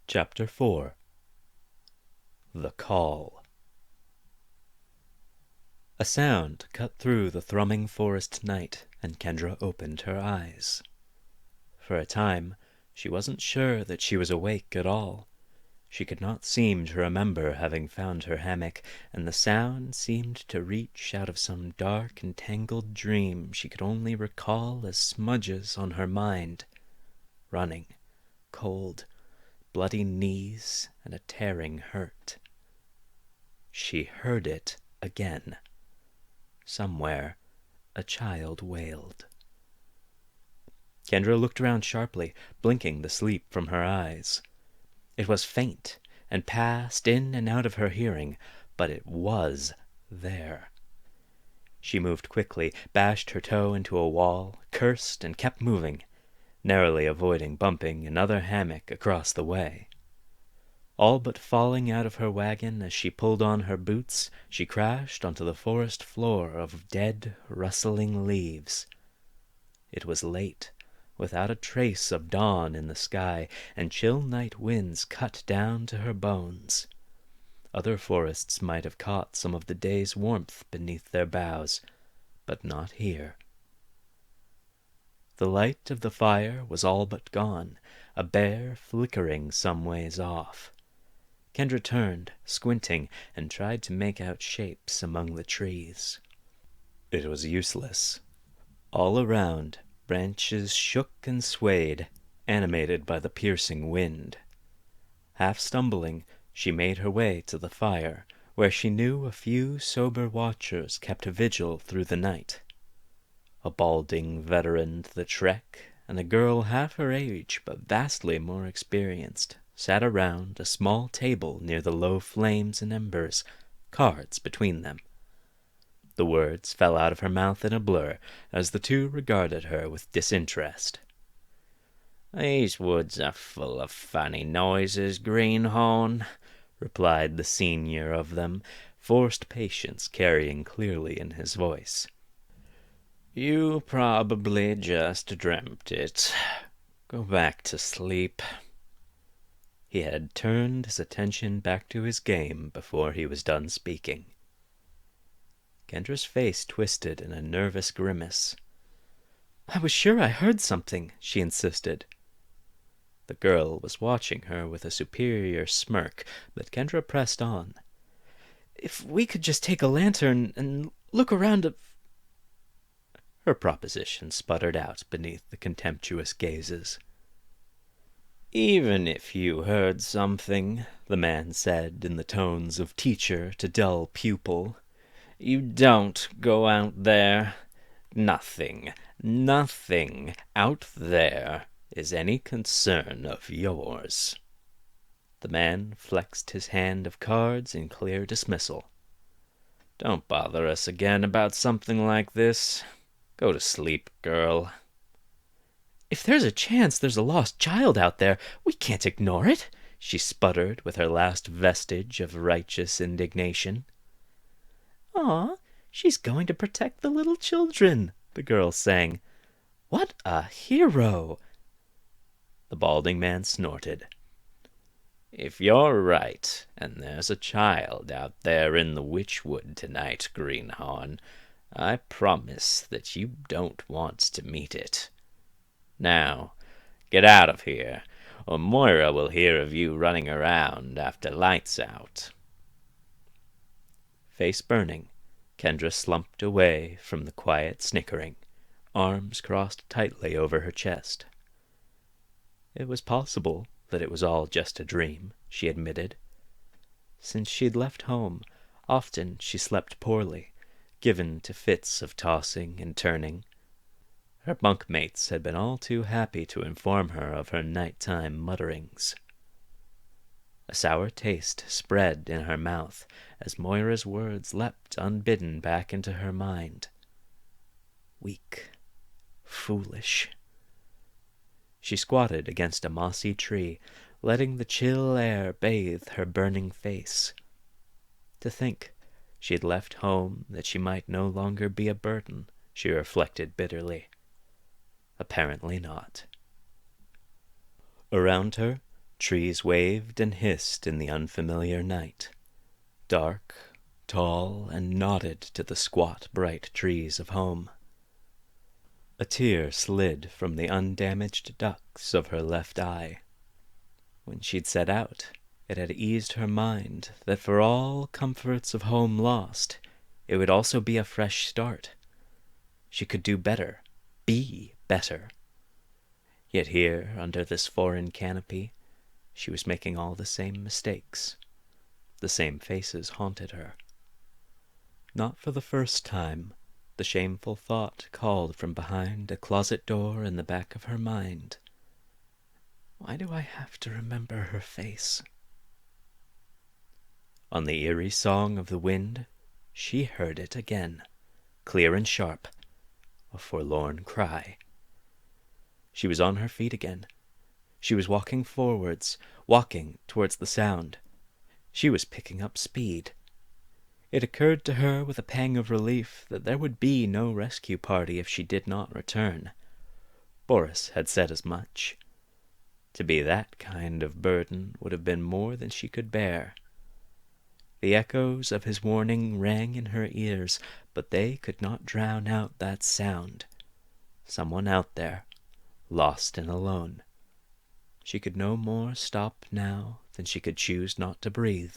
Chapter 4. The Call. A sound cut through the thrumming forest night, and Kendra opened her eyes. For a time, she wasn't sure that she was awake at all. She could not seem to remember having found her hammock, and the sound seemed to reach out of some dark and tangled dream she could only recall as smudges on her mind. Running, cold, bloody knees, and a tearing hurt. She heard it again. Somewhere, a child wailed. Kendra looked around sharply, blinking the sleep from her eyes. It was faint, and passed in and out of her hearing, but it was there. She moved quickly, bashed her toe into a wall, cursed, and kept moving, narrowly avoiding bumping another hammock across the way. All but falling out of her wagon as she pulled on her boots, she crashed onto the forest floor of dead, rustling leaves. It was late, without a trace of dawn in the sky, and chill night winds cut down to her bones. Other forests might have caught some of the day's warmth beneath their boughs, but not here. The light of the fire was all but gone, a bare flickering some ways off. Kendra turned, squinting, and tried to make out shapes among the trees. It was useless. All around, branches shook and swayed, animated by the piercing wind. Half stumbling, she made her way to the fire, where she knew a few sober watchers kept vigil through the night. A balding veteran to the trek, and a girl half her age but vastly more experienced, sat around a small table near the low flames and embers, cards between them. The words fell out of her mouth in a blur as the two regarded her with disinterest. "These woods are full of funny noises, Greenhorn," replied the senior of them, forced patience carrying clearly in his voice. "You probably just dreamt it. Go back to sleep." He had turned his attention back to his game before he was done speaking. Kendra's face twisted in a nervous grimace. "I was sure I heard something," she insisted. The girl was watching her with a superior smirk, but Kendra pressed on. "If we could just take a lantern and look around Her proposition sputtered out beneath the contemptuous gazes. "Even if you heard something," the man said in the tones of teacher to dull pupil, "you don't go out there. Nothing out there is any concern of yours." The man flexed his hand of cards in clear dismissal. "Don't bother us again about something like this. Go to sleep, girl." "If there's a chance there's a lost child out there, we can't ignore it," she sputtered with her last vestige of righteous indignation. "Aw, she's going to protect the little children," the girl sang. "What a hero!" The balding man snorted. "If you're right, and there's a child out there in the witchwood tonight, Greenhorn, I promise that you don't want to meet it. Now, get out of here, or Moira will hear of you running around after lights out." Face burning, Kendra slumped away from the quiet snickering, arms crossed tightly over her chest. It was possible that it was all just a dream, she admitted. Since she'd left home, often she slept poorly, given to fits of tossing and turning. Her bunkmates had been all too happy to inform her of her nighttime mutterings. A sour taste spread in her mouth as Moira's words leapt unbidden back into her mind. Weak. Foolish. She squatted against a mossy tree, letting the chill air bathe her burning face. To think she had left home that she might no longer be a burden, she reflected bitterly. Apparently not. Around her, Trees waved and hissed in the unfamiliar night, dark, tall, and nodded to the squat, bright trees of home. A tear slid from the undamaged ducts of her left eye. When she'd set out, it had eased her mind that for all comforts of home lost, it would also be a fresh start. She could do better, be better. Yet here, under this foreign canopy, she was making all the same mistakes. The same faces haunted her. Not for the first time, the shameful thought called from behind a closet door in the back of her mind. Why do I have to remember her face? On the eerie song of the wind, she heard it again, clear and sharp, a forlorn cry. She was on her feet again. She was walking forwards, walking towards the sound. She was picking up speed. It occurred to her with a pang of relief that there would be no rescue party if she did not return. Boris had said as much. To be that kind of burden would have been more than she could bear. The echoes of his warning rang in her ears, but they could not drown out that sound. Someone out there, lost and alone. She could no more stop now than she could choose not to breathe.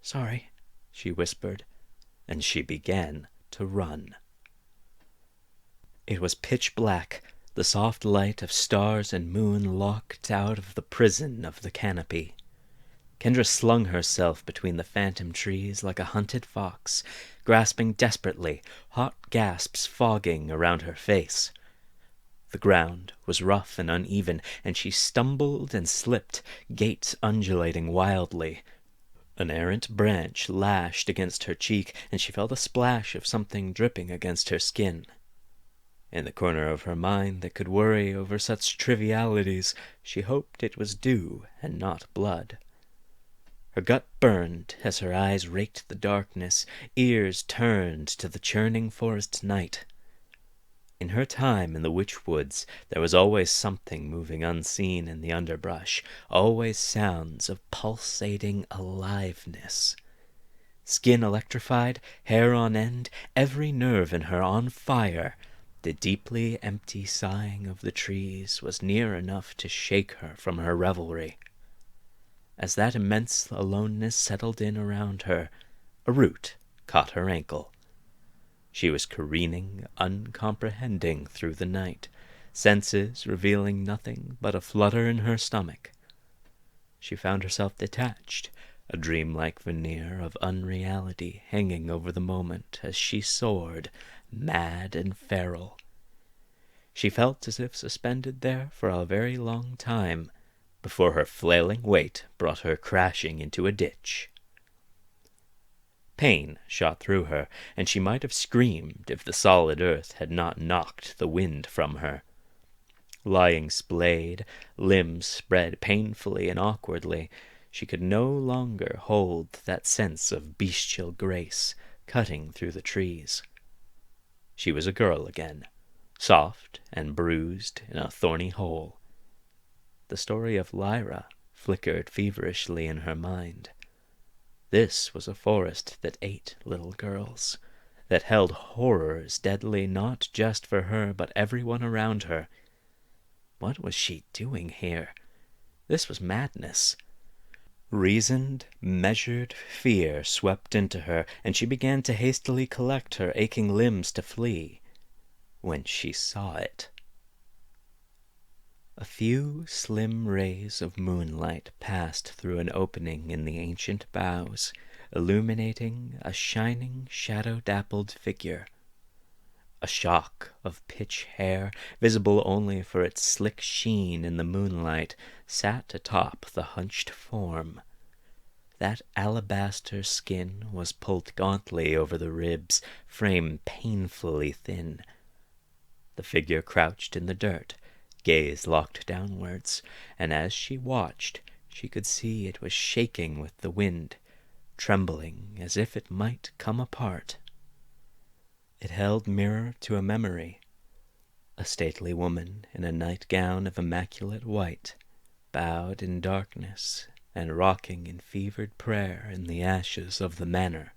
"Sorry," she whispered, and she began to run. It was pitch black, the soft light of stars and moon locked out of the prison of the canopy. Kendra slung herself between the phantom trees like a hunted fox, grasping desperately, hot gasps fogging around her face. The ground was rough and uneven, and she stumbled and slipped, gait undulating wildly. An errant branch lashed against her cheek, and she felt a splash of something dripping against her skin. In the corner of her mind that could worry over such trivialities, she hoped it was dew and not blood. Her gut burned as her eyes raked the darkness, ears turned to the churning forest night. In her time in the witch woods, there was always something moving unseen in the underbrush, always sounds of pulsating aliveness. Skin electrified, hair on end, every nerve in her on fire, the deeply empty sighing of the trees was near enough to shake her from her revelry. As that immense aloneness settled in around her, a root caught her ankle. She was careening, uncomprehending through the night, senses revealing nothing but a flutter in her stomach. She found herself detached, a dreamlike veneer of unreality hanging over the moment as she soared, mad and feral. She felt as if suspended there for a very long time, before her flailing weight brought her crashing into a ditch. Pain shot through her, and she might have screamed if the solid earth had not knocked the wind from her. Lying splayed, limbs spread painfully and awkwardly, she could no longer hold that sense of bestial grace cutting through the trees. She was a girl again, soft and bruised in a thorny hole. The story of Lyra flickered feverishly in her mind. This was a forest that ate little girls, that held horrors deadly not just for her but everyone around her. What was she doing here? This was madness. Reasoned, measured fear swept into her, and she began to hastily collect her aching limbs to flee, when she saw it. A few slim rays of moonlight passed through an opening in the ancient boughs, illuminating a shining, shadow-dappled figure. A shock of pitch hair, visible only for its slick sheen in the moonlight, sat atop the hunched form. That alabaster skin was pulled gauntly over the ribs, frame painfully thin. The figure crouched in the dirt, gaze locked downwards, and as she watched, she could see it was shaking with the wind, trembling as if it might come apart. It held mirror to a memory, a stately woman in a nightgown of immaculate white, bowed in darkness and rocking in fevered prayer in the ashes of the manor.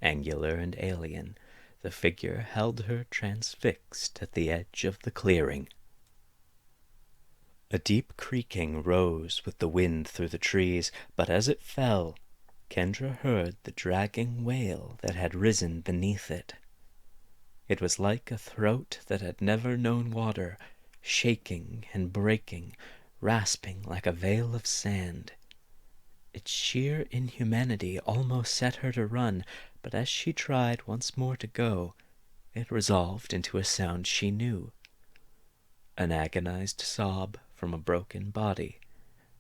Angular and alien, the figure held her transfixed at the edge of the clearing. A deep creaking rose with the wind through the trees, but as it fell, Kendra heard the dragging wail that had risen beneath it. It was like a throat that had never known water, shaking and breaking, rasping like a veil of sand. Its sheer inhumanity almost set her to run, but as she tried once more to go, it resolved into a sound she knew. An agonized sob from a broken body,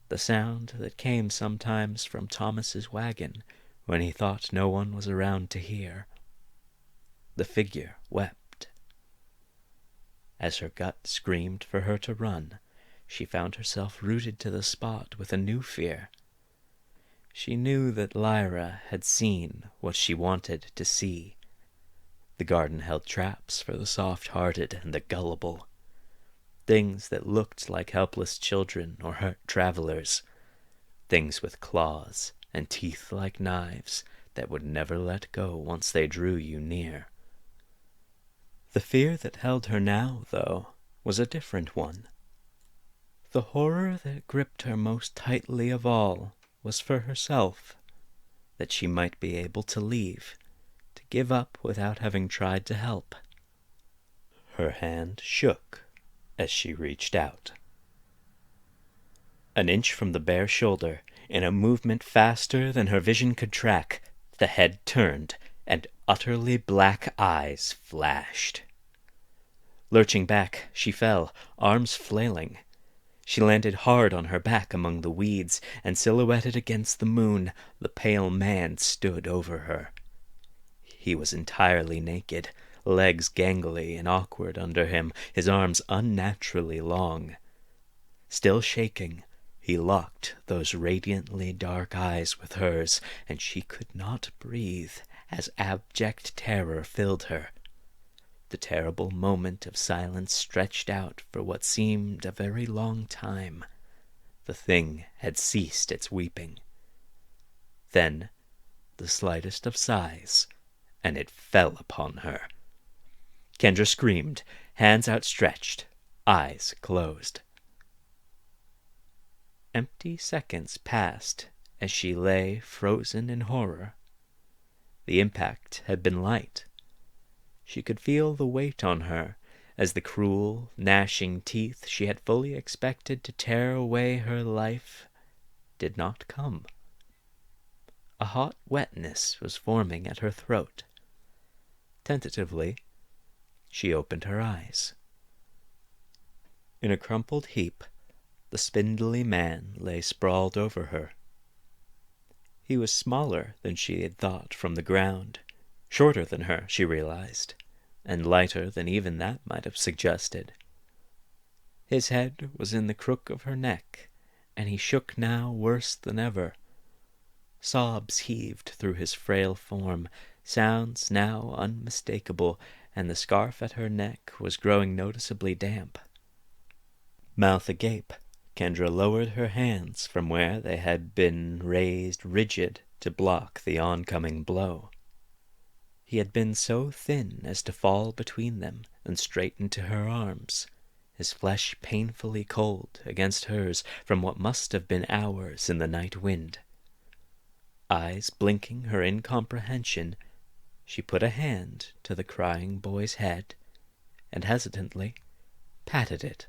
the sound that came sometimes from Thomas's wagon when he thought no one was around to hear. The figure wept. As her gut screamed for her to run, she found herself rooted to the spot with a new fear. She knew that Lyra had seen what she wanted to see. The garden held traps for the soft-hearted and the gullible. Things that looked like helpless children or hurt travelers. Things with claws and teeth like knives that would never let go once they drew you near. The fear that held her now, though, was a different one. The horror that gripped her most tightly of all was for herself, that she might be able to leave, to give up without having tried to help. Her hand shook as she reached out. An inch from the bare shoulder, in a movement faster than her vision could track, the head turned, and utterly black eyes flashed. Lurching back, she fell, arms flailing. She landed hard on her back among the weeds, and silhouetted against the moon, the pale man stood over her. He was entirely naked, legs gangly and awkward under him, his arms unnaturally long. Still shaking, he locked those radiantly dark eyes with hers, and she could not breathe as abject terror filled her. The terrible moment of silence stretched out for what seemed a very long time. The thing had ceased its weeping. Then, the slightest of sighs, and it fell upon her. Kendra screamed, hands outstretched, eyes closed. Empty seconds passed as she lay frozen in horror. The impact had been light. She could feel the weight on her as the cruel, gnashing teeth she had fully expected to tear away her life did not come. A hot wetness was forming at her throat. Tentatively, she opened her eyes. In a crumpled heap, the spindly man lay sprawled over her. He was smaller than she had thought from the ground, shorter than her, she realized, and lighter than even that might have suggested. His head was in the crook of her neck, and he shook now worse than ever. Sobs heaved through his frail form, sounds now unmistakable, and the scarf at her neck was growing noticeably damp. Mouth agape, Kendra lowered her hands from where they had been raised rigid to block the oncoming blow. He had been so thin as to fall between them and straight into her arms, his flesh painfully cold against hers from what must have been hours in the night wind. Eyes blinking her incomprehension, she put a hand to the crying boy's head and hesitantly patted it.